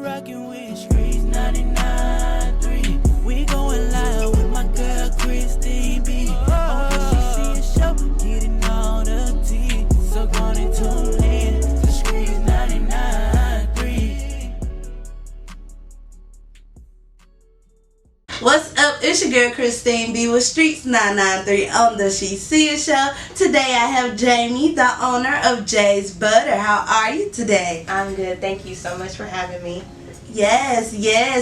rockin' with Streetz 99.3. We going live with my girl Christine B. On the She See It show, getting all the tea. So gonna tune in to Streetz 99.3. What's up? It's your girl Christine B with Streetz 99.3 on the She See It show. Today I have Jaii, the owner of Jaii's Butter. How are you today? I'm good. Thank you so much for having me. Yes.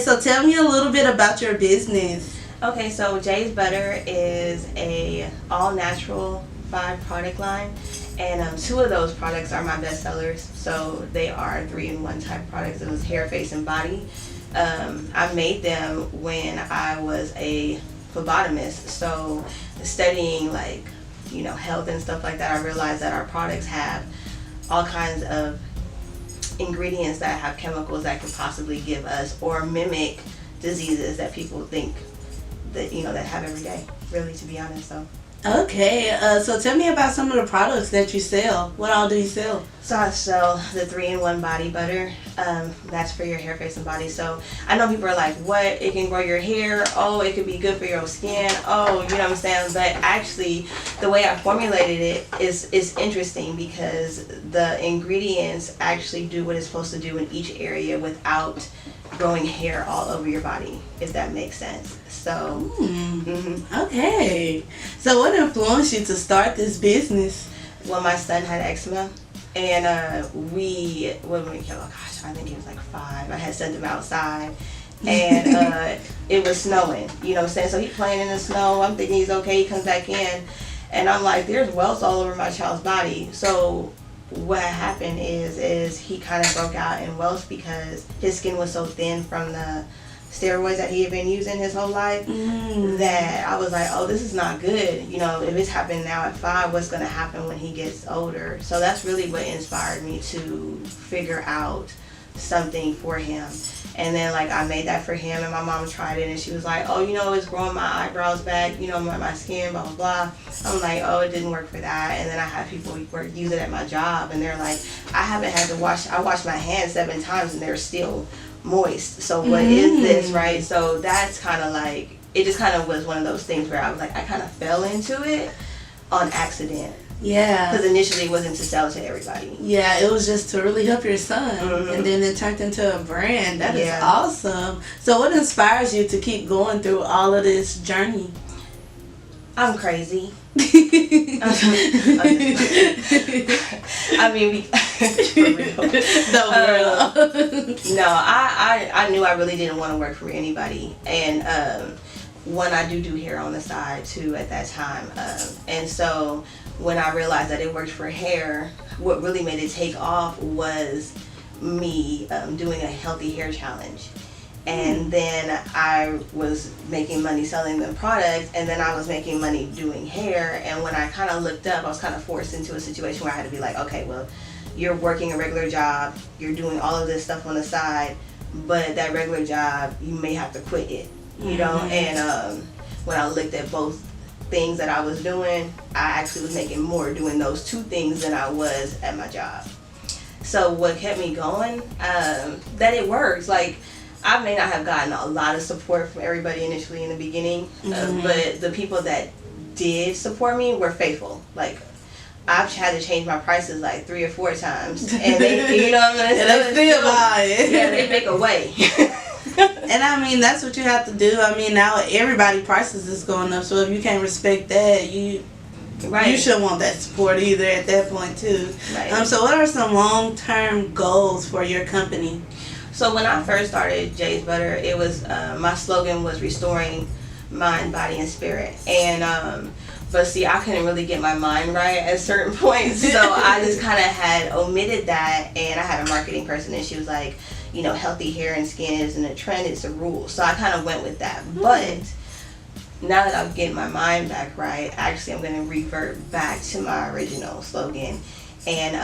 So tell me a little bit about your business. Okay, so Jaii's Butter is a all-natural 5-product line, and 2 of those products are my best sellers. So they are 3-in-1 type products. It was hair, face, and body. I made them when I was a phlebotomist, so studying health and stuff like that, I realized that our products have all kinds of ingredients that have chemicals that could possibly give us or mimic diseases that people think that that have every day, really, to be honest. Okay, so tell me about some of the products that you sell. What all do you sell? So I sell the 3-in-1 body butter. That's for your hair, face, and body. So I know people are like, what? It can grow your hair. Oh, it could be good for your skin. Oh, you know what I'm saying? But actually, the way I formulated it is interesting because the ingredients actually do what it's supposed to do in each area without growing hair all over your body, if that makes sense. So, Okay. So what influenced you to start this business? Well, my son had eczema, and I think he was like 5. I had sent him outside, and it was snowing, you know what I'm saying? So he's playing in the snow. I'm thinking he's okay. He comes back in, and I'm like, there's welts all over my child's body. So what happened is he kind of broke out in welts because his skin was so thin from the steroids that he had been using his whole life that I was like, oh, this is not good. You know, if it's happening now at 5, what's going to happen when he gets older? So that's really what inspired me to figure out something for him. And then I made that for him, and my mom tried it, and she was like, oh, it's growing my eyebrows back, my skin, blah, blah, blah. I'm like, oh, it didn't work for that. And then I had people use it at my job, and they're like, I washed my hands 7 times, and they're still moist. So what is this, right? So that's kind of it just kind of was one of those things where I was like, I kind of fell into it on accident. Yeah. Because initially it wasn't to sell to everybody. Yeah, it was just to really help your son. And then it turned into a brand. That is awesome. So what inspires you to keep going through all of this journey? I'm crazy. I mean, for real. No, I knew I really didn't want to work for anybody. And I do hair on the side too at that time. And so when I realized that it worked for hair, what really made it take off was me doing a healthy hair challenge. And then I was making money selling the products, and then I was making money doing hair. And when I kind of looked up, I was kind of forced into a situation where I had to be like, okay, well, you're working a regular job, you're doing all of this stuff on the side, but that regular job, you may have to quit it, you know? And when I looked at both things that I was doing, I actually was making more doing those 2 things than I was at my job. So what kept me going, that it works. I may not have gotten a lot of support from everybody initially in the beginning, but the people that did support me were faithful. I've had to change my prices 3 or 4 times, and they, you know what I'm gonna say? They still buy it. Yeah, they make a way. And I mean, that's what you have to do. I mean, now everybody prices is going up, so if you can't respect that, you shouldn't want that support either at that point too. Right. So what are some long-term goals for your company? So when I first started Jaii's Butter, it was my slogan was restoring mind, body, and spirit. And but see, I couldn't really get my mind right at certain points, so I just kind of had omitted that. And I had a marketing person, and she was like, healthy hair and skin isn't a trend; it's a rule. So I kind of went with that. But now that I'm getting my mind back right, actually, I'm going to revert back to my original slogan, and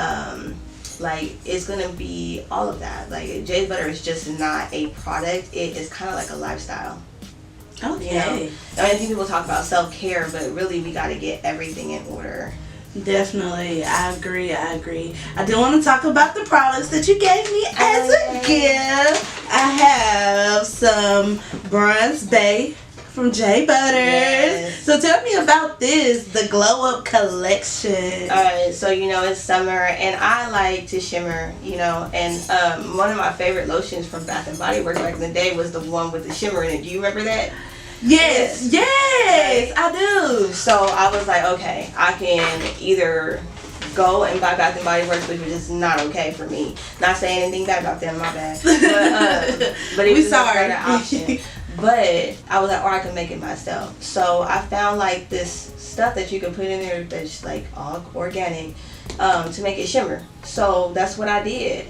it's gonna be all of that. Jaii's Butter is just not a product; it is kind of like a lifestyle. Okay. I mean, I think people talk about self-care, but really we got to get everything in order. Definitely, I agree. I do want to talk about the products that you gave me as a gift. I I have some Bronze Bay from Jaii Butters. Yes. So tell me about this, the Glow Up collection. Alright, so it's summer and I like to shimmer, and one of my favorite lotions from Bath and Body Works back in the day was the one with the shimmer in it. Do you remember that? Yes, I do. So I was like, okay, I can either go and buy Bath and Body Works, which was just not okay for me. Not saying anything bad about them, my bad. But it was a better option. But I was like, or I can make it myself. So I found like this stuff that you can put in there that's like all organic to make it shimmer. So that's what I did.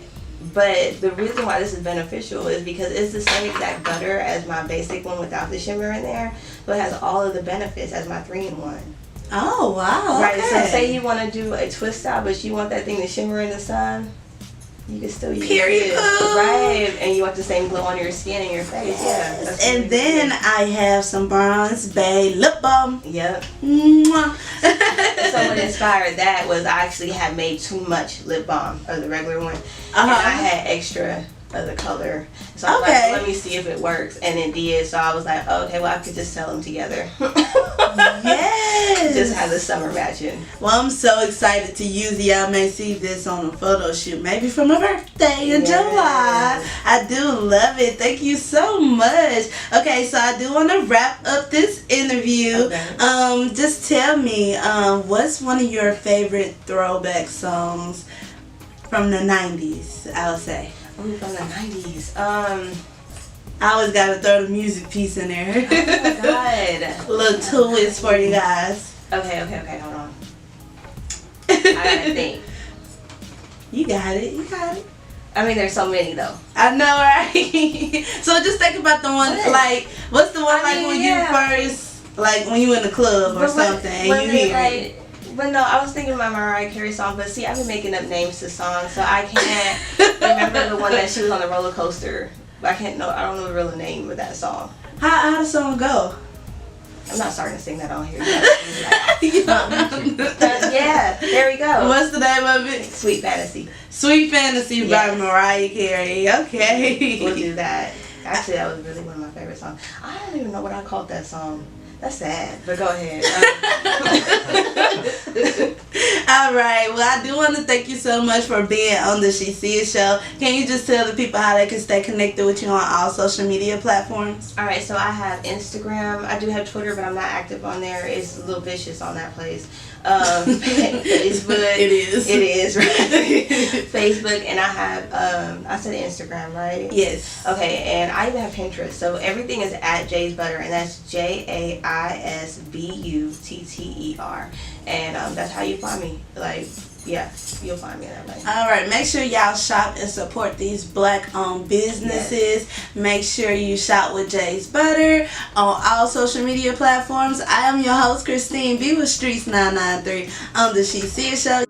But the reason why this is beneficial is because it's the same exact butter as my basic one without the shimmer in there. So it has all of the benefits as my 3-in-1. Oh, wow. Right, okay. so say you want to do a twist out, but you want that thing to shimmer in the sun, you can still use Period. it. Right, and you want the same glow on your skin and your face. Yeah. That's And really then good. I have some Bronze Bay Lip Balm. Yep. Mwah. So what inspired that was I actually had made too much lip balm of the regular one. And I had extra of the color. So I was like, let me see if it works. And it did. So I was like, okay, well, I could just sell them together. Yes. Just have the summer matching. Well, I'm so excited to use it. Y'all may see this on a photo shoot, maybe for my birthday in July. I do love it. Thank you so much. Okay, so I do want to wrap up this interview. Okay. Just tell me, what's one of your favorite throwback songs from the 90s, I would say? Ooh, from the 90s. I always gotta throw the music piece in there. Oh my god. Little twist for you guys. Okay, hold on. I gotta think. You got it. I mean, there's so many though. I know, right? So just think about the one, like, what's the one when you first, like when you in the club or something and you hear it? But no, I was thinking about Mariah Carey song, but see, I've been making up names to songs, so I can't remember the one that she was on the roller coaster. But I don't know the real name of that song. How the song go? I'm not starting to sing that on here. Yeah, yeah, there we go. What's the name of it? Sweet Fantasy. Sweet Fantasy by Mariah Carey. Okay. We'll do that. Actually, that was really one of my favorite songs. I don't even know what I called that song. That's sad, but go ahead. All right. Well, I do want to thank you so much for being on the She See It Show. Can you just tell the people how they can stay connected with you on all social media platforms? All right. So I have Instagram. I do have Twitter, but I'm not active on there. It's a little vicious on that place. Facebook. It is. Right? Facebook, and I have I said Instagram, right? Yes. Okay, and I even have Pinterest. So everything is at Jai's Butter, and that's JAISBUTTER, and that's how you find me. Like, yeah, you'll find me that way. All right, make sure y'all shop and support these black-owned businesses. Yes. Make sure you shop with Jai's Butter on all social media platforms. I am your host, Christine B with Streetz 99.3 on the She See It Show.